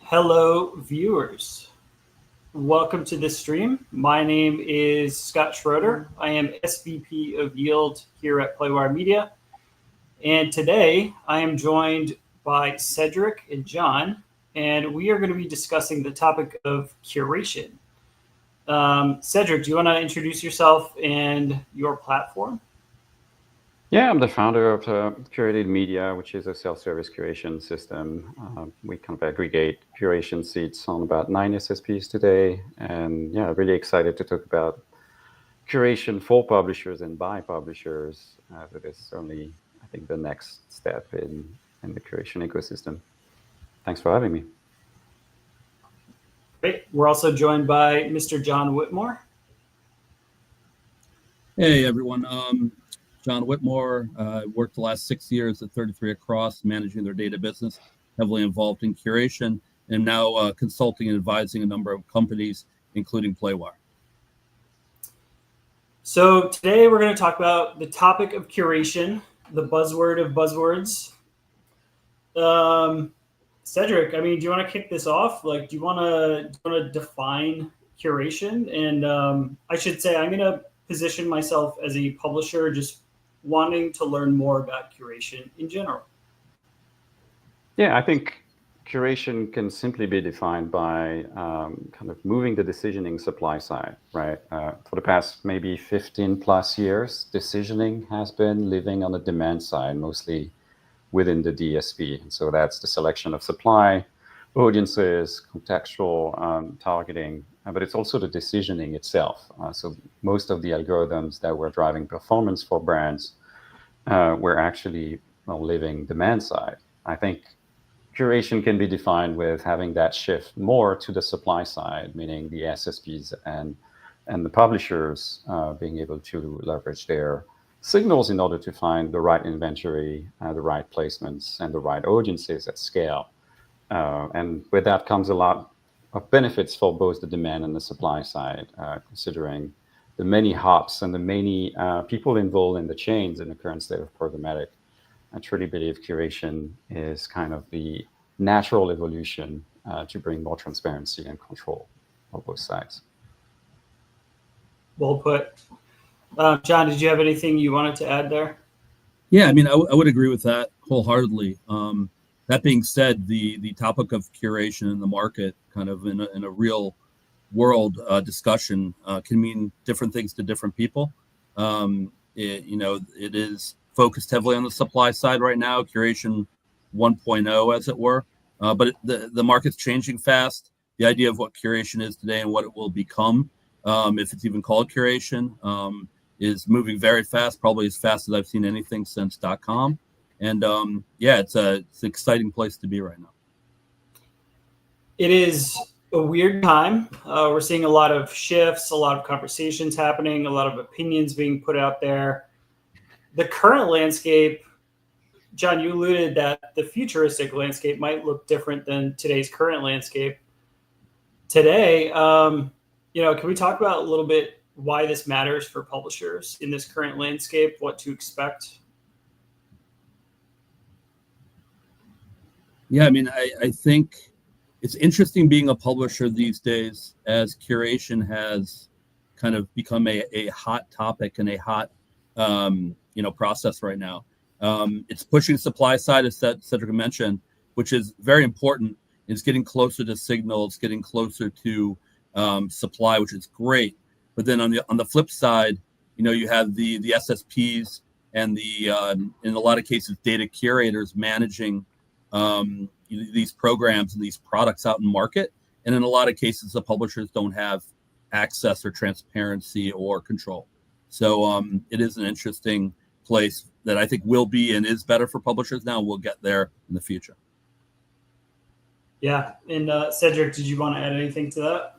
Hello, viewers. Welcome to this stream. My name is Scott Schroeder. I am SVP of Yield here at Playwire Media. And today I am joined by Cedric and John, and we are going to be discussing the topic of curation. Cedric, do you want to introduce yourself and your platform? Yeah, I'm the founder of Curated Media, which is a self-service curation system. We kind of aggregate curation seats on about 9 SSPs today. And yeah, really excited to talk about curation for publishers and by publishers. That is certainly, I think, the next step in the curation ecosystem. Thanks for having me. Great. We're also joined by Mr. John Whitmore. Hey, everyone. John Whitmore, worked the last 6 years at 33 Across, managing their data business, heavily involved in curation, and now consulting and advising a number of companies, including Playwire. So today we're going to talk about the topic of curation, the buzzword of buzzwords. Cedric, do you want to kick this off? Do you want to define curation? And I should say I'm going to position myself as a publisher, just wanting to learn more about curation in general. Yeah, I think curation can simply be defined by kind of moving the decisioning supply side, right? For the past maybe 15 plus years, decisioning has been living on the demand side, mostly within the DSP. And so that's the selection of supply, audiences, contextual targeting, but it's also the decisioning itself. So most of the algorithms that were driving performance for brands were actually living demand side. I think curation can be defined with having that shift more to the supply side, meaning the SSPs and the publishers being able to leverage their signals in order to find the right inventory, the right placements, and the right audiences at scale. And with that comes a lot of benefits for both the demand and the supply side, considering the many hops and the many people involved in the chains in the current state of programmatic. I truly believe curation is kind of the natural evolution to bring more transparency and control on both sides. Well put. John, did you have anything you wanted to add there? Yeah, I would agree with that wholeheartedly. That being said, the topic of curation in the market, kind of in a real world discussion, can mean different things to different people. It is focused heavily on the supply side right now, curation 1.0, as it were. But the market's changing fast. The idea of what curation is today and what it will become, if it's even called curation, is moving very fast, probably as fast as I've seen anything since .com. And it's an exciting place to be right now. It is a weird time. We're seeing a lot of shifts, a lot of conversations happening, a lot of opinions being put out there. The current landscape, John, you alluded that the futuristic landscape might look different than today's current landscape. Today, can we talk about a little bit why this matters for publishers in this current landscape, what to expect? Yeah, I think it's interesting being a publisher these days, as curation has kind of become a hot topic and a hot process right now. It's pushing supply side, as Cedric mentioned, which is very important. It's getting closer to signals, getting closer to supply, which is great. But then on the flip side, you have the SSPs and in a lot of cases data curators managing these programs and these products out in market. And in a lot of cases, the publishers don't have access or transparency or control. So it is an interesting place that I think will be and is better for publishers now. We'll get there in the future. Yeah. And Cedric, did you want to add anything to that?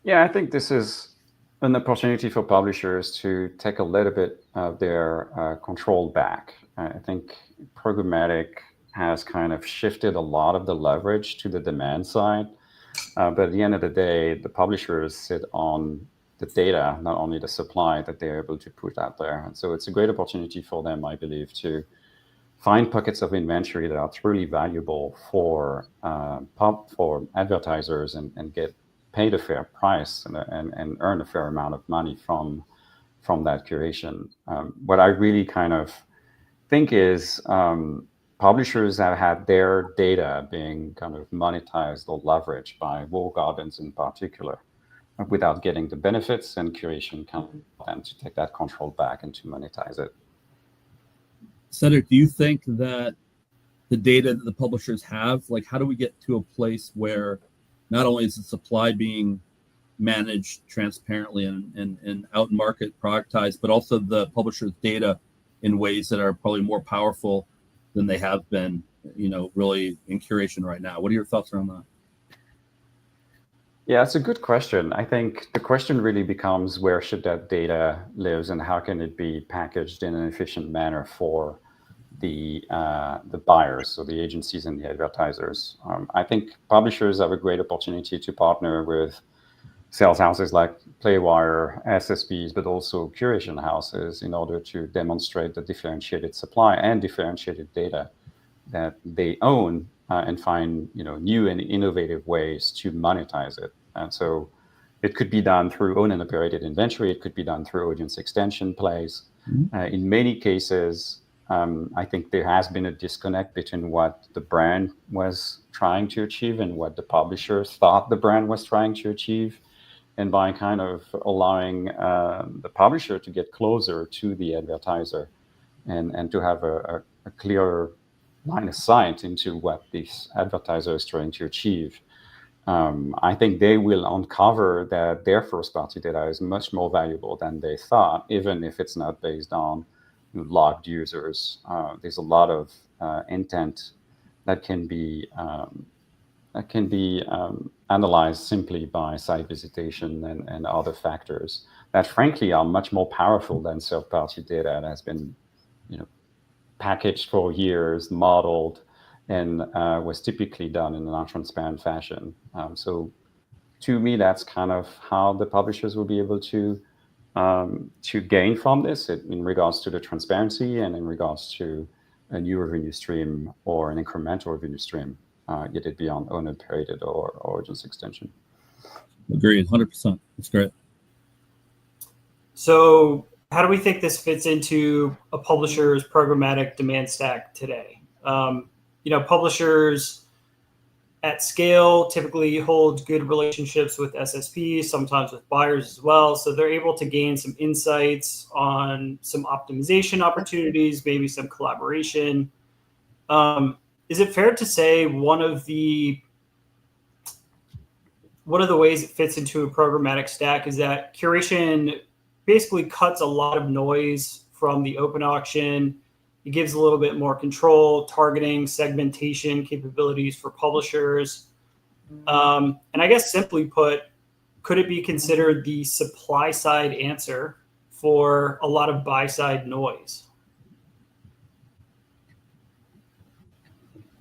Yeah, I think this is an opportunity for publishers to take a little bit of their control back. I think programmatic has kind of shifted a lot of the leverage to the demand side. But at the end of the day, the publishers sit on the data, not only the supply that they're able to put out there. And so it's a great opportunity for them, I believe, to find pockets of inventory that are truly valuable for advertisers and get paid a fair price and earn a fair amount of money from that curation. What I really kind of think is publishers have had their data being kind of monetized or leveraged by walled gardens in particular without getting the benefits, and Curation can then to take that control back and to monetize it. Cedric, do you think that the data that the publishers have, like how do we get to a place where not only is the supply being managed transparently and out in market productized, but also the publisher's data in ways that are probably more powerful than they have been, really in Curation right now? What are your thoughts around that? Yeah, it's a good question. I think the question really becomes where should that data live and how can it be packaged in an efficient manner for the buyers, so the agencies and the advertisers. I think publishers have a great opportunity to partner with sales houses like Playwire, SSPs, but also curation houses in order to demonstrate the differentiated supply and differentiated data that they own and find new and innovative ways to monetize it. And so it could be done through owned and operated inventory. It could be done through audience extension plays. In many cases, I think there has been a disconnect between what the brand was trying to achieve and what the publishers thought the brand was trying to achieve. And by kind of allowing the publisher to get closer to the advertiser and to have a clear line of sight into what this advertiser is trying to achieve, I think they will uncover that their first-party data is much more valuable than they thought, even if it's not based on logged users. There's a lot of intent that can be analyzed simply by site visitation and other factors that, frankly, are much more powerful than third-party data that has been, packaged for years, modeled, and was typically done in a non-transparent fashion. So, to me, that's kind of how the publishers will be able to gain from this in regards to the transparency and in regards to a new revenue stream or an incremental revenue stream, get it beyond owned, operated, or audience extension. Agreed, 100%. That's great. So how do we think this fits into a publisher's programmatic demand stack today? Publishers at scale typically hold good relationships with SSPs, sometimes with buyers as well. So they're able to gain some insights on some optimization opportunities, maybe some collaboration. Is it fair to say one of the ways it fits into a programmatic stack is that Curation basically cuts a lot of noise from the open auction? It gives a little bit more control, targeting, segmentation capabilities for publishers. And I guess simply put, could it be considered the supply side answer for a lot of buy side noise?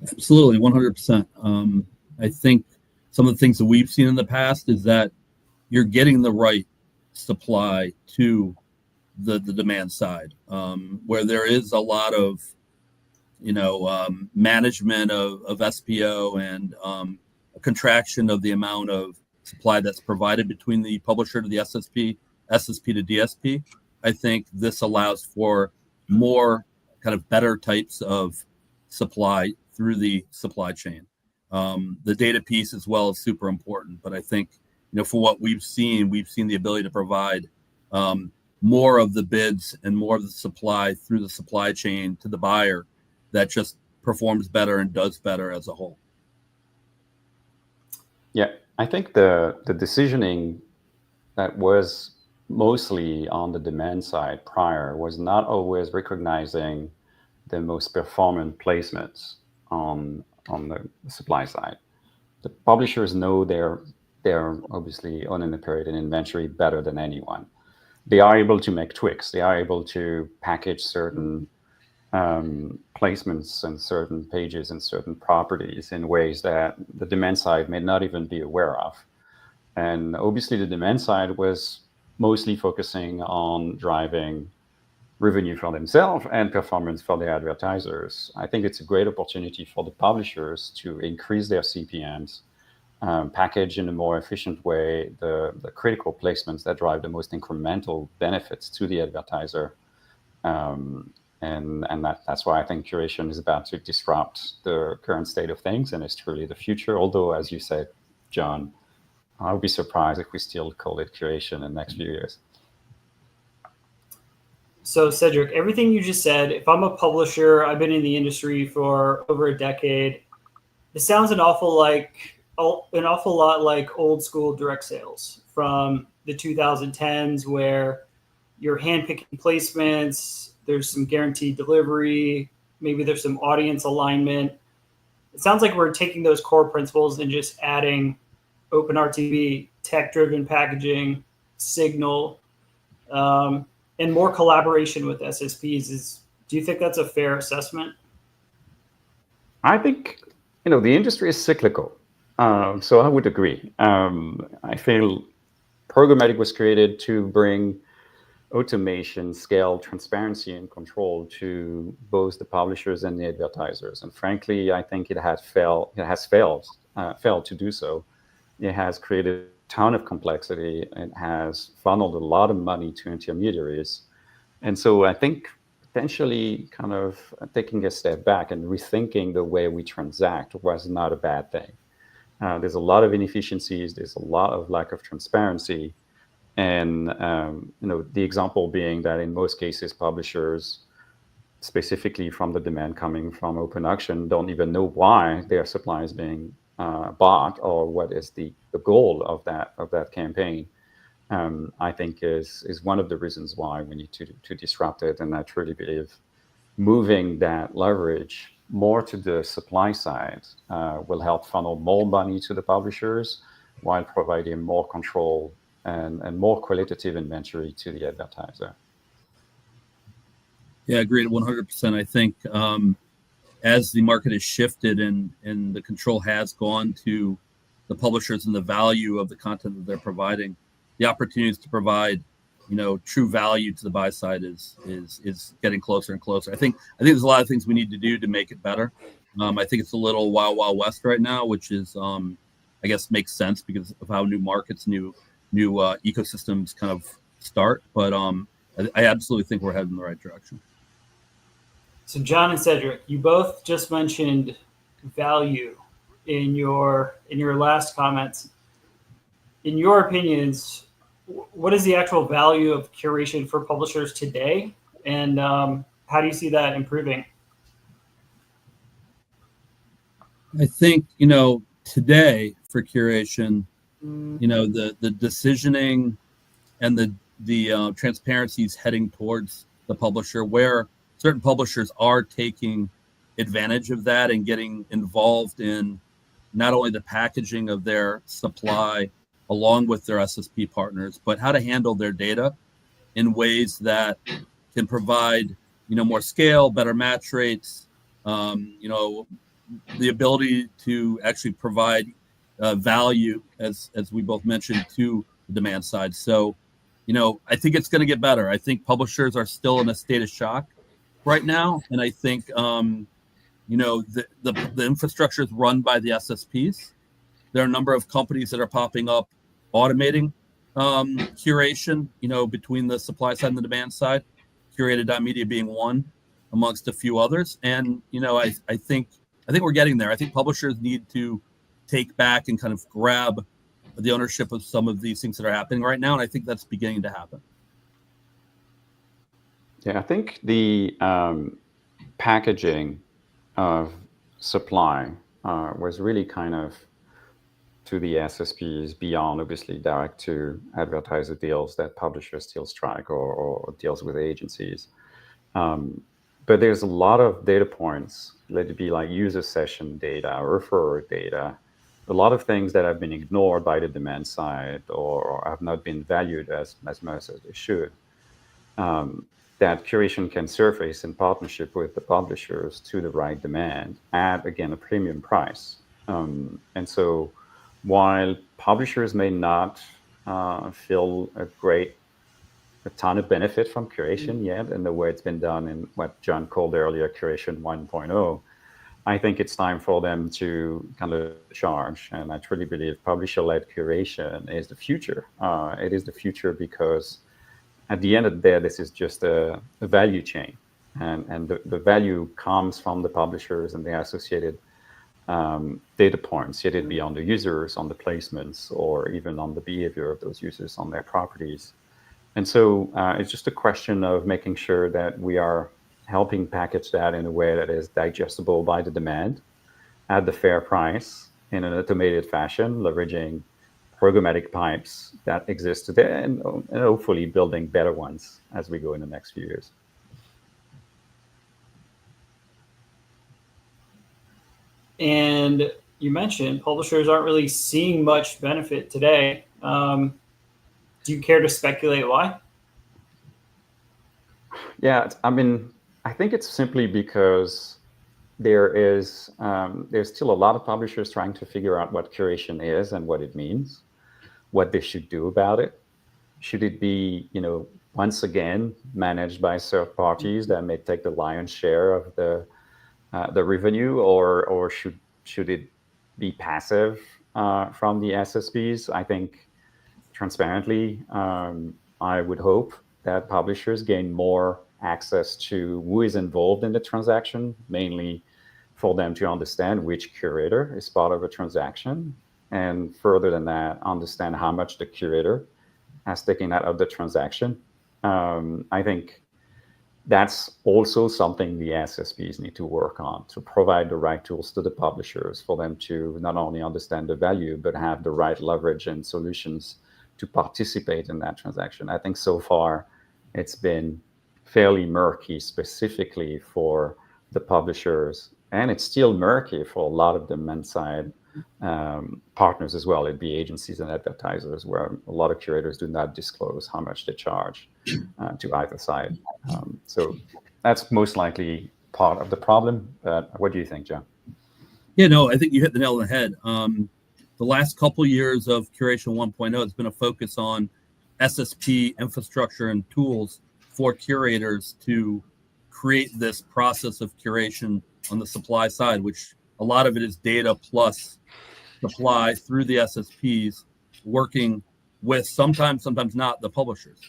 Absolutely, 100%. I think some of the things that we've seen in the past is that you're getting the right supply to the demand side, where there is a lot of management of SPO and a contraction of the amount of supply that's provided between the publisher to the SSP to DSP. I think this allows for more kind of better types of supply through the supply chain. The data piece as well is super important, but I think for what we've seen the ability to provide more of the bids and more of the supply through the supply chain to the buyer that just performs better and does better as a whole. Yeah, I think the decisioning that was mostly on the demand side prior was not always recognizing the most performant placements on the supply side. The publishers know their obviously owned and operated inventory better than anyone. They are able to make tweaks. They are able to package certain placements and certain pages and certain properties in ways that the demand side may not even be aware of. And obviously the demand side was mostly focusing on driving revenue for themselves and performance for the advertisers. I think it's a great opportunity for the publishers to increase their CPMs, package in a more efficient way the critical placements that drive the most incremental benefits to the advertiser. And that's why I think curation is about to disrupt the current state of things, and it's truly the future. Although, as you said, John, I would be surprised if we still call it curation in the next few years. So Cedric, everything you just said, if I'm a publisher, I've been in the industry for over a decade. It sounds an awful lot like old school direct sales from the 2010s, where you're handpicking placements, there's some guaranteed delivery, maybe there's some audience alignment. It sounds like we're taking those core principles and just adding OpenRTB, tech-driven packaging, signal, and more collaboration with SSPs. Do you think that's a fair assessment? I think, the industry is cyclical. So I would agree. I feel programmatic was created to bring automation, scale, transparency, and control to both the publishers and the advertisers. And frankly, I think it has failed to do so. It has created a ton of complexity. It has funneled a lot of money to intermediaries. And so I think potentially kind of taking a step back and rethinking the way we transact was not a bad thing. There's a lot of inefficiencies. There's a lot of lack of transparency. And, the example being that in most cases, publishers, specifically from the demand coming from open auction, don't even know why their supply is being bought or what is the goal of that campaign. I think is one of the reasons why we need to disrupt it. And I truly believe moving that leverage more to the supply side will help funnel more money to the publishers while providing more control and more qualitative inventory to the advertiser. Yeah, agreed 100%. I think as the market has shifted and the control has gone to the publishers and the value of the content that they're providing, the opportunities to provide, true value to the buy side is getting closer and closer. I think there's a lot of things we need to do to make it better. I think it's a little wild west right now, which is I guess makes sense because of how new markets, new ecosystems kind of start. But I absolutely think we're heading in the right direction. So John and Cedric, you both just mentioned value in your last comments. In your opinions, what is the actual value of curation for publishers today, and how do you see that improving? I think today for curation, the decisioning and the transparency is heading towards the publisher, where certain publishers are taking advantage of that and getting involved in not only the packaging of their supply along with their SSP partners, but how to handle their data in ways that can provide, more scale, better match rates, the ability to actually provide value, as we both mentioned, to the demand side. So, I think it's going to get better. I think publishers are still in a state of shock right now, and I think the infrastructure is run by the SSPs. There are a number of companies that are popping up, automating curation, between the supply side and the demand side. Curated.media being one, amongst a few others. And I think we're getting there. I think publishers need to take back and kind of grab the ownership of some of these things that are happening right now, and I think that's beginning to happen. Yeah, I think the packaging of supply was really kind of to the SSPs beyond obviously direct to advertiser deals that publishers still strike or deals with agencies. But there's a lot of data points, let it be like user session data, referrer data, a lot of things that have been ignored by the demand side or have not been valued as much as they should. That curation can surface in partnership with the publishers to the right demand at, again, a premium price. And so while publishers may not feel a great a ton of benefit from curation yet, and the way it's been done in what John called earlier Curation 1.0. I think it's time for them to kind of charge, and I truly believe publisher-led curation is the future. It is the future because at the end of the day, this is just a value chain, and the value comes from the publishers and the associated data points, yet it be on the users, on the placements, or even on the behavior of those users on their properties. And so it's just a question of making sure that we are helping package that in a way that is digestible by the demand at the fair price in an automated fashion, leveraging programmatic pipes that exist today and hopefully building better ones as we go in the next few years. And you mentioned publishers aren't really seeing much benefit today. Do you care to speculate why? Yeah, I mean, I think it's simply because there's still a lot of publishers trying to figure out what curation is and what it means, what they should do about it. Should it be, once again, managed by third parties that may take the lion's share of the revenue, or should it be passive from the SSPs? I think transparently, I would hope that publishers gain more access to who is involved in the transaction, mainly for them to understand which curator is part of a transaction, and further than that, understand how much the curator has taken out of the transaction. I think that's also something the SSPs need to work on, to provide the right tools to the publishers for them to not only understand the value, but have the right leverage and solutions to participate in that transaction. I think so far it's been fairly murky, specifically for the publishers, and it's still murky for a lot of demand-side partners as well. It'd be agencies and advertisers, where a lot of curators do not disclose how much they charge to either side. So that's most likely part of the problem. But what do you think, John? Yeah, no, I think you hit the nail on the head. The last couple years of Curation 1.0 has been a focus on SSP infrastructure and tools for curators to create this process of curation on the supply side, which a lot of it is data plus supply through the SSPs working with sometimes not the publishers.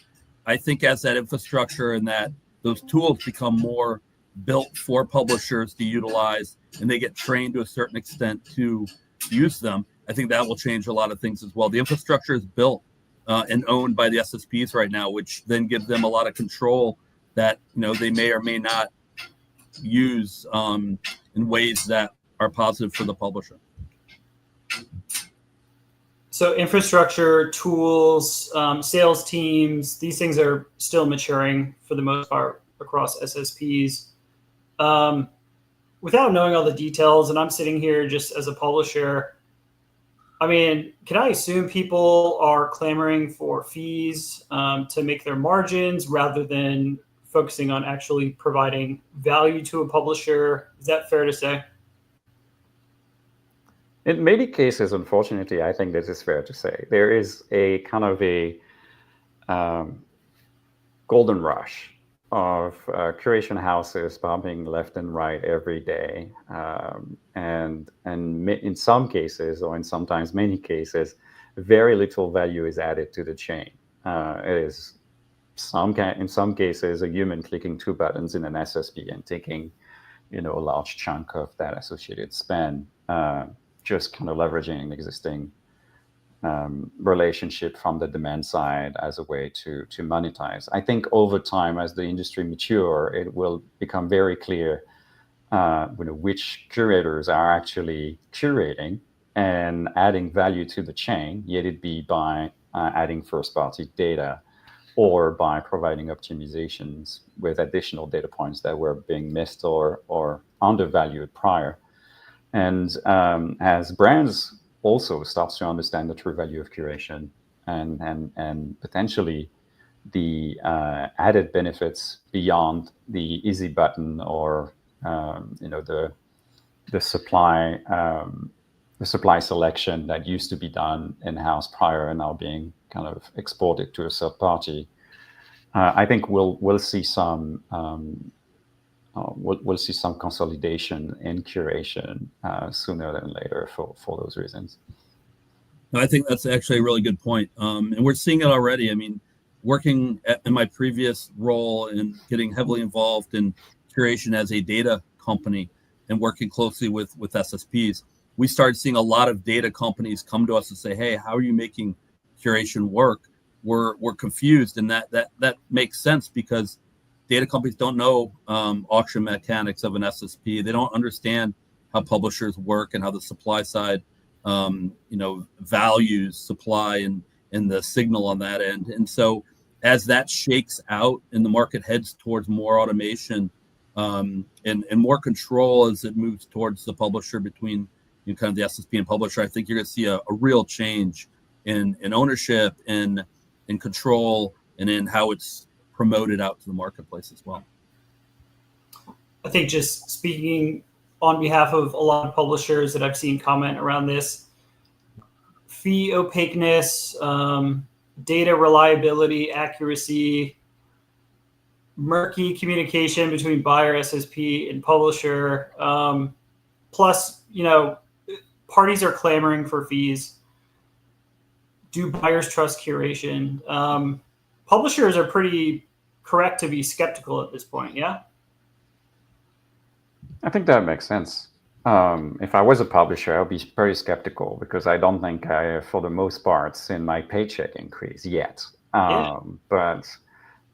I think as that infrastructure and that those tools become more built for publishers to utilize and they get trained to a certain extent to use them, I think that will change a lot of things as well. The infrastructure is built and owned by the SSPs right now, which then gives them a lot of control that they may or may not use in ways that are positive for the publisher. So infrastructure, tools, sales teams, these things are still maturing for the most part across SSPs. Without knowing all the details, and I'm sitting here just as a publisher, I mean, can I assume people are clamoring for fees to make their margins rather than focusing on actually providing value to a publisher? Is that fair to say? In many cases, unfortunately, I think this is fair to say. There is a kind of a golden rush of curation houses popping left and right every day, and in some cases, or in sometimes many cases, very little value is added to the chain. It is in some cases a human clicking two buttons in an SSP and taking a large chunk of that associated spend, just kind of leveraging an existing relationship from the demand side as a way to monetize. I think over time, as the industry mature, it will become very clear which curators are actually curating and adding value to the chain, yet it be by adding first-party data or by providing optimizations with additional data points that were being missed or undervalued prior. And as brands also starts to understand the true value of curation and potentially the added benefits beyond the easy button or the supply selection that used to be done in-house prior and now being kind of exported to a third party. I think we'll see some we'll see some consolidation in curation sooner than later for those reasons. I think that's actually a really good point. And we're seeing it already. I mean, working in my previous role and getting heavily involved in curation as a data company and working closely with SSPs, we started seeing a lot of data companies come to us and say, "Hey, how are you making curation work?" We're confused, and that makes sense because data companies don't know auction mechanics of an SSP. They don't understand how publishers work and how the supply side values supply and the signal on that end. And so as that shakes out and the market heads towards more automation and more control as it moves towards the publisher between kind of the SSP and publisher, I think you're going to see a real change in ownership and in control and in how it's promoted out to the marketplace as well. I think just speaking on behalf of a lot of publishers that I've seen comment around this, fee opaqueness, data reliability, accuracy, murky communication between buyer, SSP, and publisher. Plus, parties are clamoring for fees. Do buyers trust curation? Publishers are pretty correct to be skeptical at this point, yeah? I think that makes sense. If I was a publisher, I'd be very skeptical because I don't think I, for the most part, seen my paycheck increase yet. But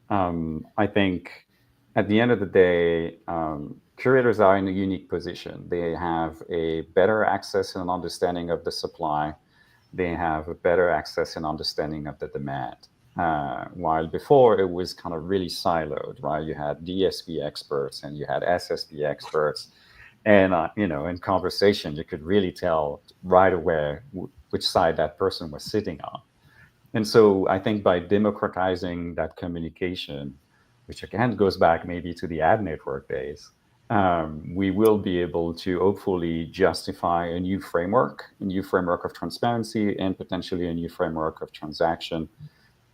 I think at the end of the day, curators are in a unique position. They have a better access and understanding of the supply. They have a better access and understanding of the demand. While before it was kind of really siloed, right? You had DSP experts and you had SSP experts. And, in conversation, you could really tell right away which side that person was sitting on. And so I think by democratizing that communication, which again goes back maybe to the ad network days, we will be able to hopefully justify a new framework of transparency and potentially a new framework of transaction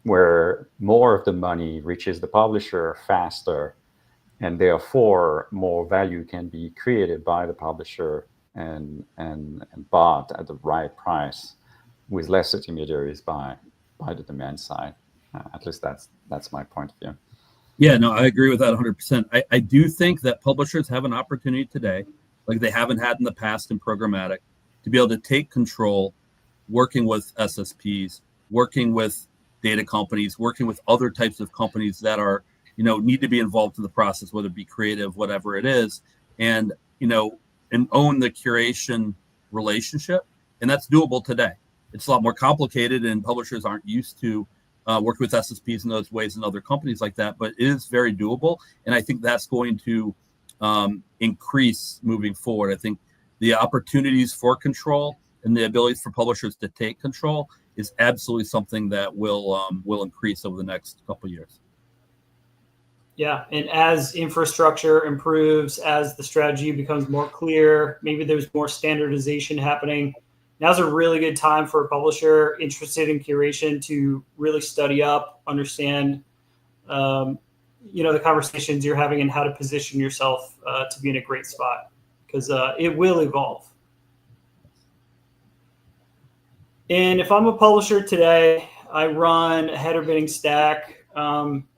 where more of the money reaches the publisher faster, and therefore more value can be created by the publisher and bought at the right price with less intermediaries by the demand side. At least that's my point of view. Yeah, no, I agree with that 100%. I do think that publishers have an opportunity today, like they haven't had in the past in programmatic, to be able to take control, working with SSPs, working with data companies, working with other types of companies that are, need to be involved in the process, whether it be creative, whatever it is, and own the curation relationship. And that's doable today. It's a lot more complicated, and publishers aren't used to working with SSPs in those ways and other companies like that, but it is very doable. And I think that's going to increase moving forward. I think the opportunities for control and the abilities for publishers to take control is absolutely something that will increase over the next couple of years. Yeah, and as infrastructure improves, as the strategy becomes more clear, maybe there's more standardization happening. Now's a really good time for a publisher interested in curation to really study up, understand, the conversations you're having and how to position yourself to be in a great spot, because it will evolve. And if I'm a publisher today, I run a header bidding stack.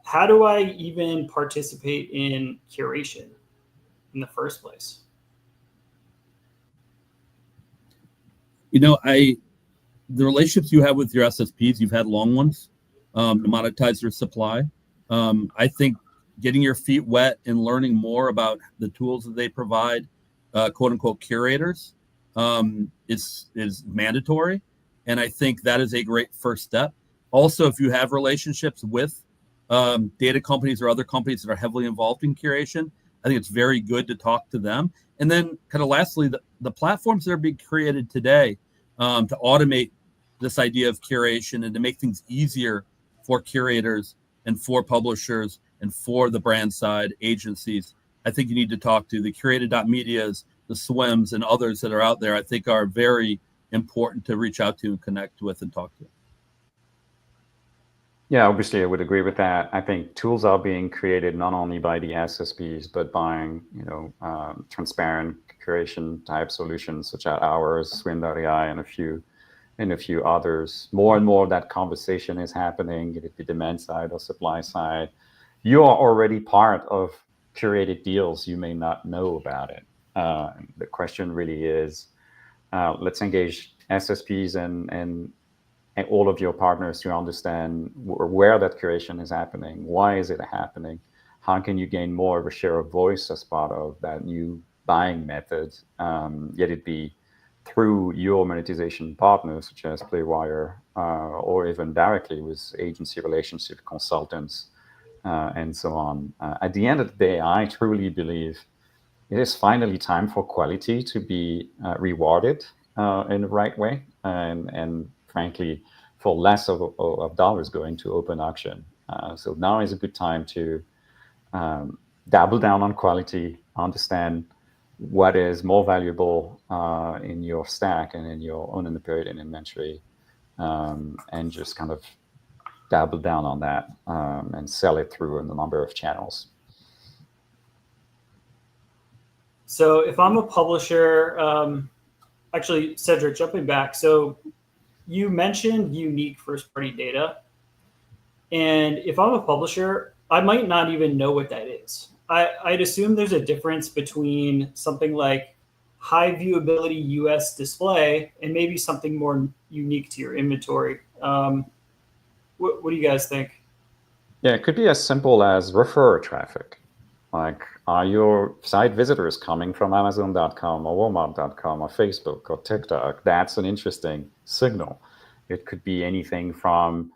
How do I even participate in curation in the first place? The relationships you have with your SSPs, you've had long ones to monetize their supply. I think getting your feet wet and learning more about the tools that they provide, quote unquote curators, is mandatory. And I think that is a great first step. Also, if you have relationships with data companies or other companies that are heavily involved in curation, I think it's very good to talk to them. And then kind of lastly, the platforms that are being created today to automate this idea of curation and to make things easier for curators and for publishers and for the brand side agencies, I think you need to talk to the curated.medias, the Swims, and others that are out there. I think are very important to reach out to and connect with and talk to. Yeah, obviously, I would agree with that. I think tools are being created not only by the SSPs, but by transparent curation type solutions such as ours, Swim.ai, and a few others. More and more that conversation is happening at the demand side or supply side. You are already part of curated deals. You may not know about it. The question really is, let's engage SSPs and all of your partners to understand where that curation is happening. Why is it happening? How can you gain more of a share of voice as part of that new buying method? Yet it be through your monetization partners, such as Playwire, or even directly with agency relationship consultants, and so on. At the end of the day, I truly believe it is finally time for quality to be rewarded in the right way, and frankly, for less of dollars going to open auction. So now is a good time to double down on quality, understand what is more valuable in your stack and in your own in the period and inventory, and just kind of double down on that and sell it through in a number of channels. So if I'm a publisher, actually, Cedric, jumping back. So you mentioned unique first-party data. And if I'm a publisher, I might not even know what that is. I'd assume there's a difference between something like high viewability US display and maybe something more unique to your inventory. What do you guys think? Yeah, it could be as simple as referrer traffic. Like, are your site visitors coming from Amazon.com or Walmart.com or Facebook or TikTok? That's an interesting signal. It could be anything from,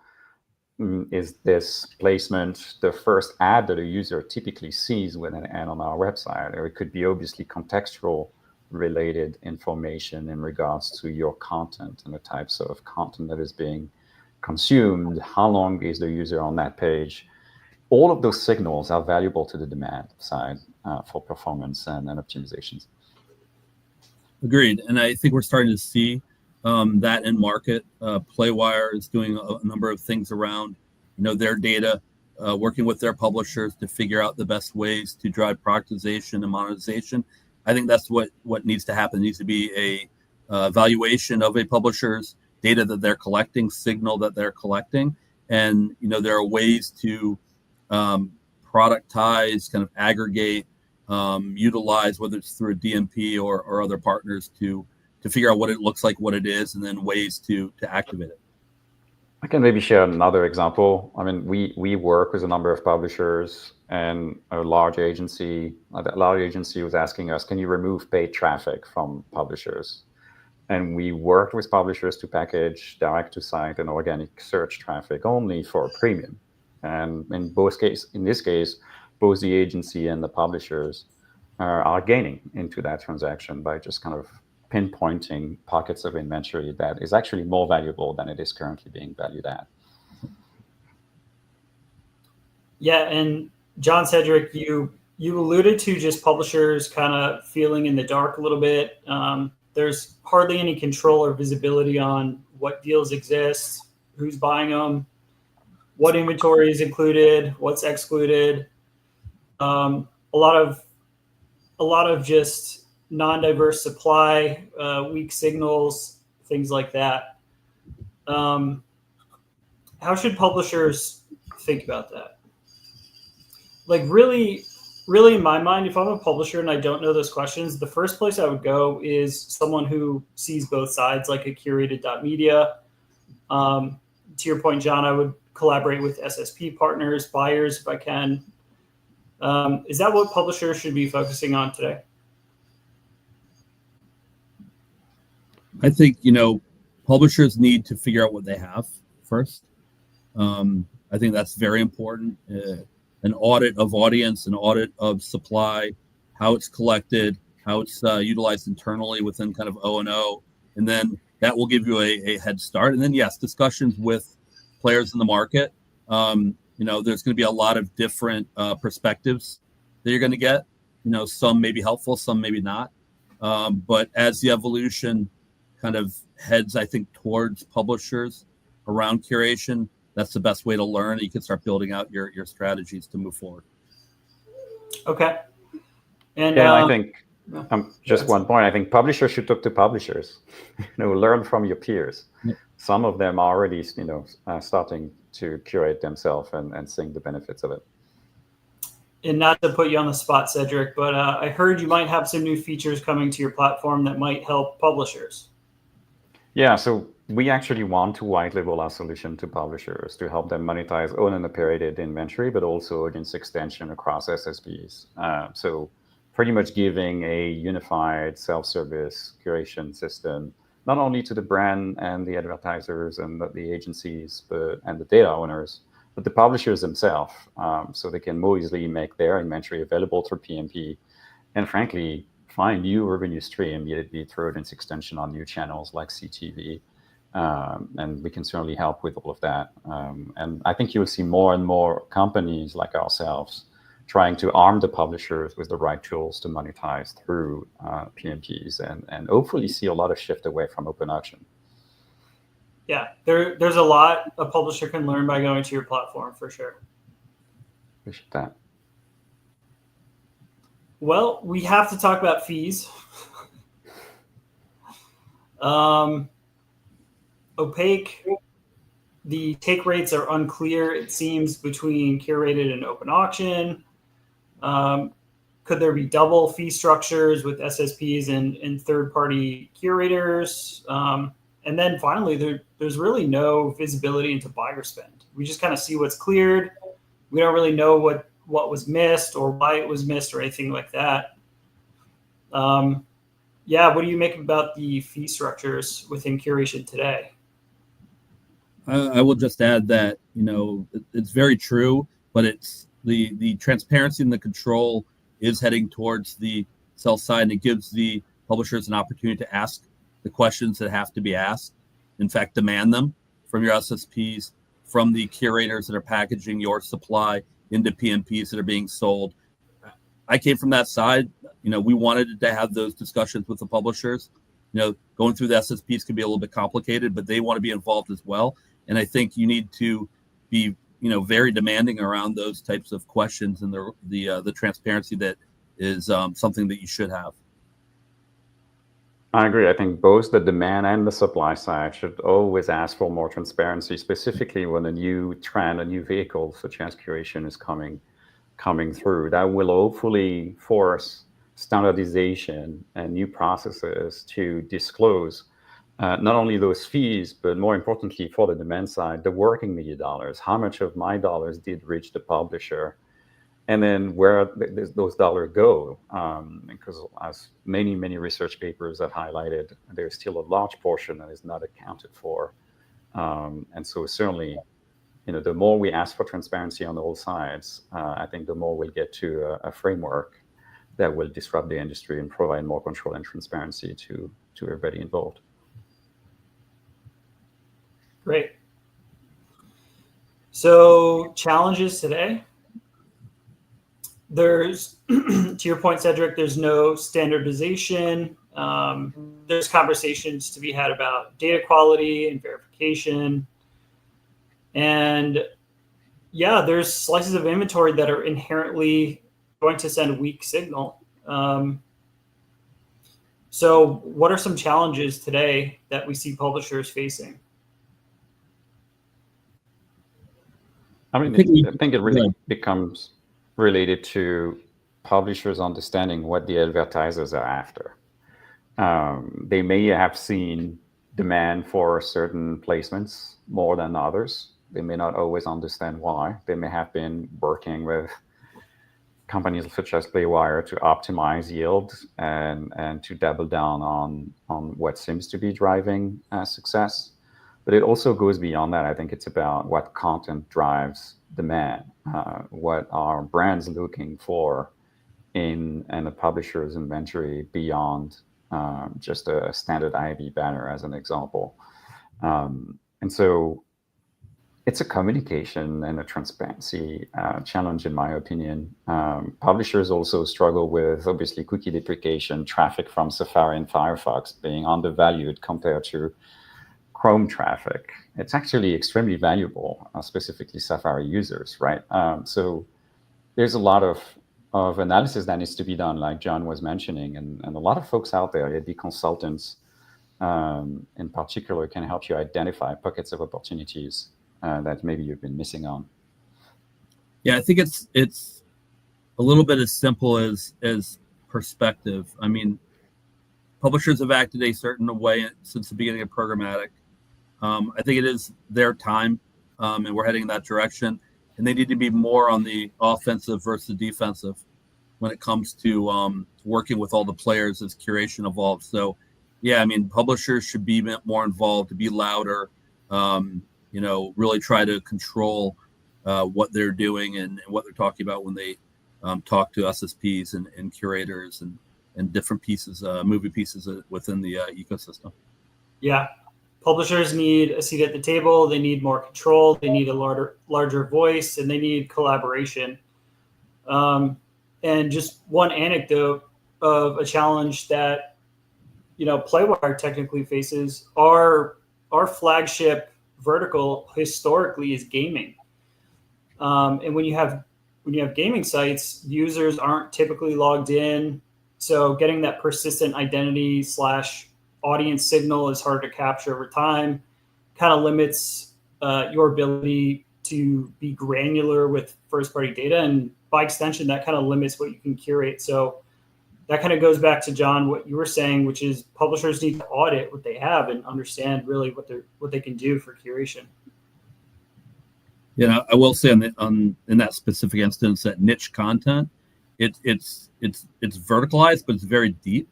is this placement the first ad that a user typically sees when an ad on our website? Or it could be obviously contextual related information in regards to your content and the types of content that is being consumed. How long is the user on that page? All of those signals are valuable to the demand side for performance and optimizations. Agreed. And I think we're starting to see that in market. Playwire is doing a number of things around, their data, working with their publishers to figure out the best ways to drive productization and monetization. I think that's what needs to happen. It needs to be a evaluation of a publisher's data that they're collecting, signal that they're collecting. And, there are ways to productize, kind of aggregate, utilize, whether it's through a DMP or other partners to figure out what it looks like, what it is, and then ways to activate it. I can maybe share another example. I mean, we work with a number of publishers, and a large agency. That large agency was asking us, "Can you remove paid traffic from publishers?" And we worked with publishers to package direct to site and organic search traffic only for a premium. And in this case, both the agency and the publishers are gaining into that transaction by just kind of pinpointing pockets of inventory that is actually more valuable than it is currently being valued at. Yeah, and John, Cedric, you alluded to just publishers kind of feeling in the dark a little bit. There's hardly any control or visibility on what deals exist, who's buying them, what inventory is included, what's excluded. A lot of just non-diverse supply, weak signals, things like that. How should publishers think about that? Like really in my mind, if I'm a publisher and I don't know those questions, the first place I would go is someone who sees both sides, like a curated.media. To your point, John, I would collaborate with SSP partners, buyers, if I can. Is that what publishers should be focusing on today? I think, publishers need to figure out what they have first. I think that's very important. An audit of audience, an audit of supply, how it's collected, how it's utilized internally within kind of O&O. And then that will give you a head start. And then, yes, discussions with players in the market. There's going to be a lot of different perspectives that you're going to get. Some may be helpful, some maybe not. But as the evolution kind of heads, I think, towards publishers around curation, that's the best way to learn. You can start building out your strategies to move forward. Okay. And yeah, I think just one point. I think publishers should talk to publishers. Learn from your peers. Yeah. Some of them are already, starting to curate themselves and seeing the benefits of it. And not to put you on the spot, Cedric, but I heard you might have some new features coming to your platform that might help publishers. Yeah, so we actually want to white label our solution to publishers to help them monetize own and operated inventory, but also audience extension across SSPs. So pretty much giving a unified self-service curation system, not only to the brand and the advertisers and the agencies, and the data owners, but the publishers themselves, so they can more easily make their inventory available through PMP, and frankly, find new revenue stream, be it through audience extension on new channels like CTV. And we can certainly help with all of that. And I think you will see more and more companies like ourselves trying to arm the publishers with the right tools to monetize through PMPs, and hopefully see a lot of shift away from open auction. Yeah, there's a lot a publisher can learn by going to your platform, for sure. Appreciate that. Well, we have to talk about fees. Opaque. The take rates are unclear, it seems, between curated and open auction. Could there be double fee structures with SSPs and third-party curators? And then finally, there's really no visibility into buyer spend. We just kind of see what's cleared. We don't really know what was missed or why it was missed or anything like that. Yeah, what do you make about the fee structures within curation today? I will just add that, it's very true, but it's the transparency and the control is heading towards the sell side, and it gives the publishers an opportunity to ask the questions that have to be asked. In fact, demand them from your SSPs, from the curators that are packaging your supply into PMPs that are being sold. I came from that side. We wanted to have those discussions with the publishers. Going through the SSPs can be a little bit complicated, but they want to be involved as well. And I think you need to be, very demanding around those types of questions, and the transparency that is something that you should have. I agree. I think both the demand and the supply side should always ask for more transparency, specifically when a new trend, a new vehicle such as curation is coming through. That will hopefully force standardization and new processes to disclose not only those fees, but more importantly for the demand side, the working media dollars. How much of my dollars did reach the publisher? And then where those dollars go, because as many research papers have highlighted, there's still a large portion that is not accounted for. And so certainly, the more we ask for transparency on all sides, I think the more we'll get to a framework that will disrupt the industry and provide more control and transparency to everybody involved. Great. So challenges today. There's, to your point, Cedric, there's no standardization. There's conversations to be had about data quality and verification. And yeah, there's slices of inventory that are inherently going to send a weak signal. So what are some challenges today that we see publishers facing? I think it really becomes related to publishers understanding what the advertisers are after. They may have seen demand for certain placements more than others. They may not always understand why. They may have been working with companies such as Playwire to optimize yield and to double down on what seems to be driving success. But it also goes beyond that. I think it's about what content drives demand, what are brands looking for in a publisher's inventory beyond just a standard IV banner, as an example. And so it's a communication and a transparency challenge, in my opinion. Publishers also struggle with, obviously, cookie deprecation, traffic from Safari and Firefox being undervalued compared to Chrome traffic, it's actually extremely valuable, specifically Safari users, right? So there's a lot of analysis that needs to be done, like John was mentioning, and a lot of folks out there, the consultants in particular, can help you identify pockets of opportunities that maybe you've been missing on. Yeah, I think it's a little bit as simple as perspective. I mean, publishers have acted a certain way since the beginning of programmatic. I think it is their time, and we're heading in that direction. And they need to be more on the offensive versus defensive when it comes to working with all the players as curation evolves. So, yeah, I mean, publishers should be more involved, to be louder, really try to control what they're doing and what they're talking about when they talk to SSPs and curators and different pieces, movie pieces within the ecosystem. Yeah. Publishers need a seat at the table. They need more control. They need a larger voice, and they need collaboration. And just one anecdote of a challenge that, Playwire technically faces, our flagship vertical historically is gaming. And when you have gaming sites, users aren't typically logged in. So getting that persistent identity / audience signal is hard to capture over time, kind of limits your ability to be granular with first-party data. And by extension, that kind of limits what you can curate. So that kind of goes back to, John, what you were saying, which is publishers need to audit what they have and understand really what they can do for curation. Yeah, I will say in that specific instance, that niche content, it's verticalized, but it's very deep.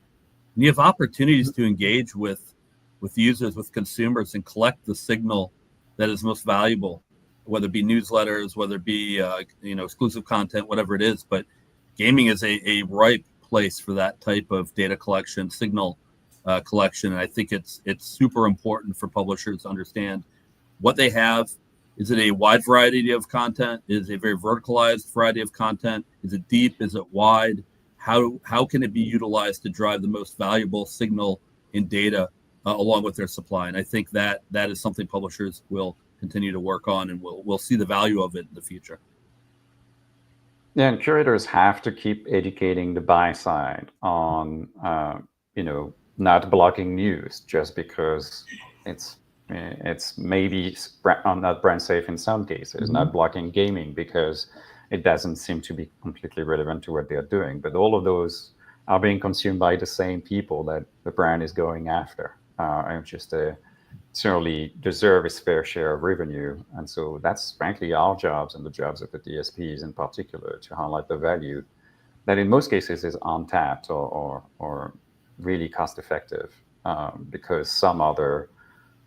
And you have opportunities to engage with users, with consumers, and collect the signal that is most valuable, whether it be newsletters, whether it be exclusive content, whatever it is. But gaming is a ripe place for that type of data collection, signal collection, and I think it's super important for publishers to understand what they have. Is it a wide variety of content? Is it a very verticalized variety of content? Is it deep? Is it wide? How can it be utilized to drive the most valuable signal in data along with their supply? And I think that is something publishers will continue to work on, and we'll see the value of it in the future. Yeah, and curators have to keep educating the buy side on, not blocking news just because it's maybe not brand safe in some cases, not blocking gaming because it doesn't seem to be completely relevant to what they're doing. But all of those are being consumed by the same people that the brand is going after, and just certainly deserve its fair share of revenue. And so that's frankly our jobs and the jobs of the DSPs in particular to highlight the value that in most cases is untapped or really cost effective, because some other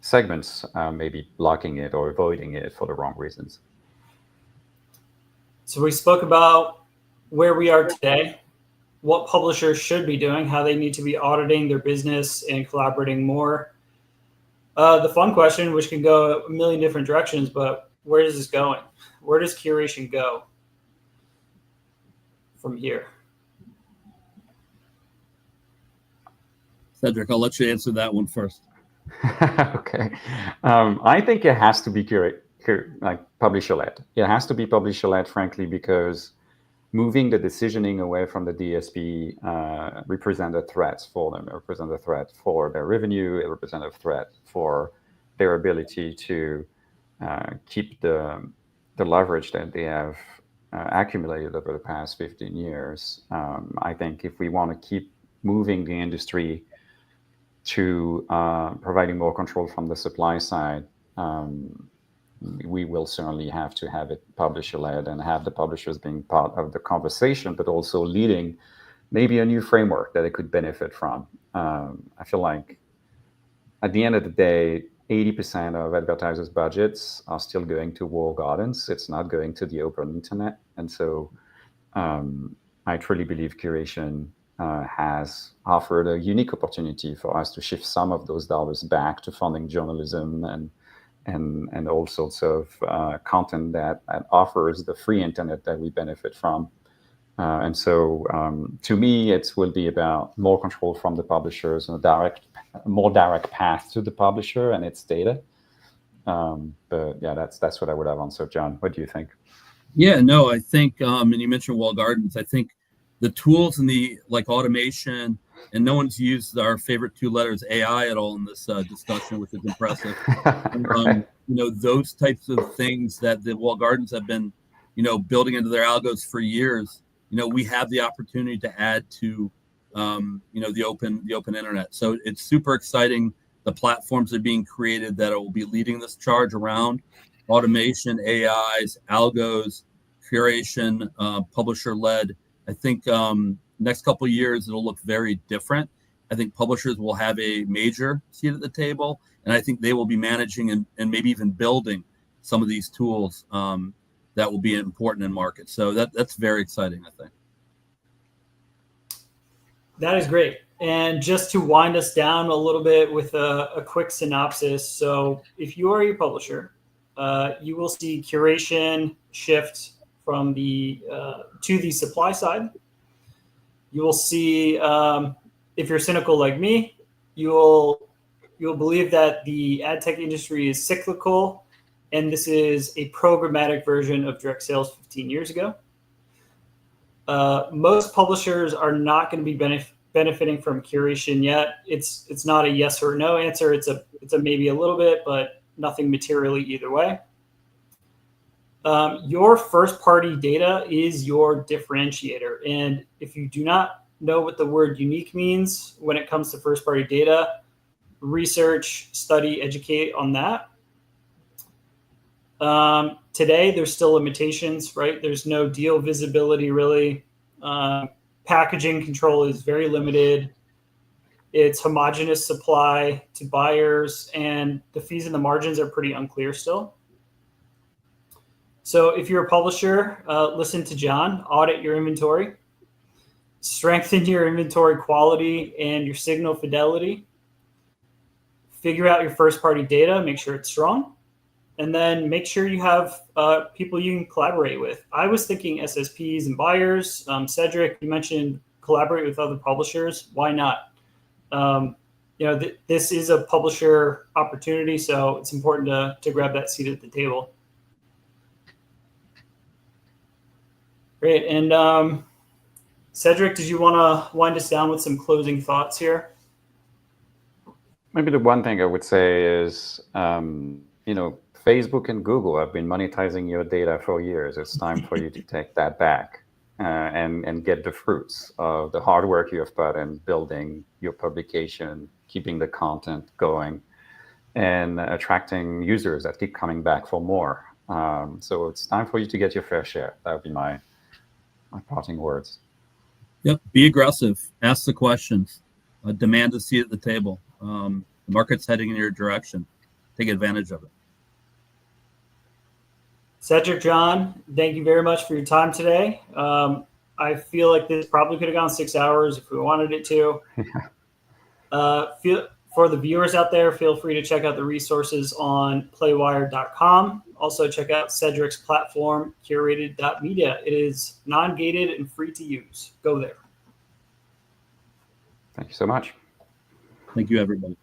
segments may be blocking it or avoiding it for the wrong reasons. So we spoke about where we are today, what publishers should be doing, how they need to be auditing their business and collaborating more. The fun question, which can go a million different directions, but where is this going? Where does curation go from here? Cedric, I'll let you answer that one first. Okay. I think it has to be publisher-led. It has to be publisher-led, frankly, because moving the decisioning away from the DSP represent a threat for them. It represents a threat for their revenue. It represents a threat for their ability to keep the leverage that they have accumulated over the past 15 years. I think if we want to keep moving the industry to providing more control from the supply side, we will certainly have to have it publisher-led and have the publishers being part of the conversation, but also leading maybe a new framework that it could benefit from. I feel like at the end of the day, 80% of advertisers' budgets are still going to walled gardens. It's not going to the open internet. And so I truly believe curation has offered a unique opportunity for us to shift some of those dollars back to funding journalism and all sorts of content that offers the free internet that we benefit from. And so to me, it will be about more control from the publishers and a more direct path to the publisher and its data. But yeah, that's what I would have answered. John, what do you think? Yeah, no, I think, and you mentioned walled gardens. I think the tools and the like automation, and no one's used our favorite two letters AI at all in this discussion, which is impressive. Right. Those types of things that the walled gardens have been, building into their algos for years. We have the opportunity to add to, the open internet. So it's super exciting. The platforms are being created that will be leading this charge around automation, AIs, algos, curation, publisher-led. I think next couple of years it'll look very different. I think publishers will have a major seat at the table, and I think they will be managing and maybe even building some of these tools that will be important in market. So that's very exciting, I think. That is great. And just to wind us down a little bit with a quick synopsis. So if you are a publisher, you will see curation shift from the to the supply side. You will see, if you're cynical like me, you'll believe that the ad tech industry is cyclical, and this is a programmatic version of direct sales 15 years ago. Most publishers are not going to be benefiting from curation yet. It's not a yes or no answer. It's a maybe a little bit, but nothing materially either way. Your first party data is your differentiator. And if you do not know what the word unique means when it comes to first party data, research, study, educate on that. Today, there's still limitations, right? There's no deal visibility really. Packaging control is very limited. It's homogeneous supply to buyers, and the fees and the margins are pretty unclear still. So if you're a publisher, listen to John, audit your inventory, strengthen your inventory quality and your signal fidelity, figure out your first party data, make sure it's strong, and then make sure you have people you can collaborate with. I was thinking SSPs and buyers. Cedric, you mentioned collaborate with other publishers. Why not? This is a publisher opportunity, so it's important to grab that seat at the table. Great. And Cedric, did you want to wind us down with some closing thoughts here? Maybe the one thing I would say is, Facebook and Google have been monetizing your data for years. It's time for you to take that back and get the fruits of the hard work you have put in building your publication, keeping the content going, and attracting users that keep coming back for more. So it's time for you to get your fair share. That would be my parting words. Yep. Be aggressive. Ask the questions. Demand a seat at the table. The market's heading in your direction. Take advantage of it. Cedric, John, thank you very much for your time today. I feel like this probably could have gone 6 hours if we wanted it to. For the viewers out there, feel free to check out the resources on playwire.com. Also check out Cedric's platform, curated.media. It is non-gated and free to use. Go there. Thank you so much. Thank you, everybody.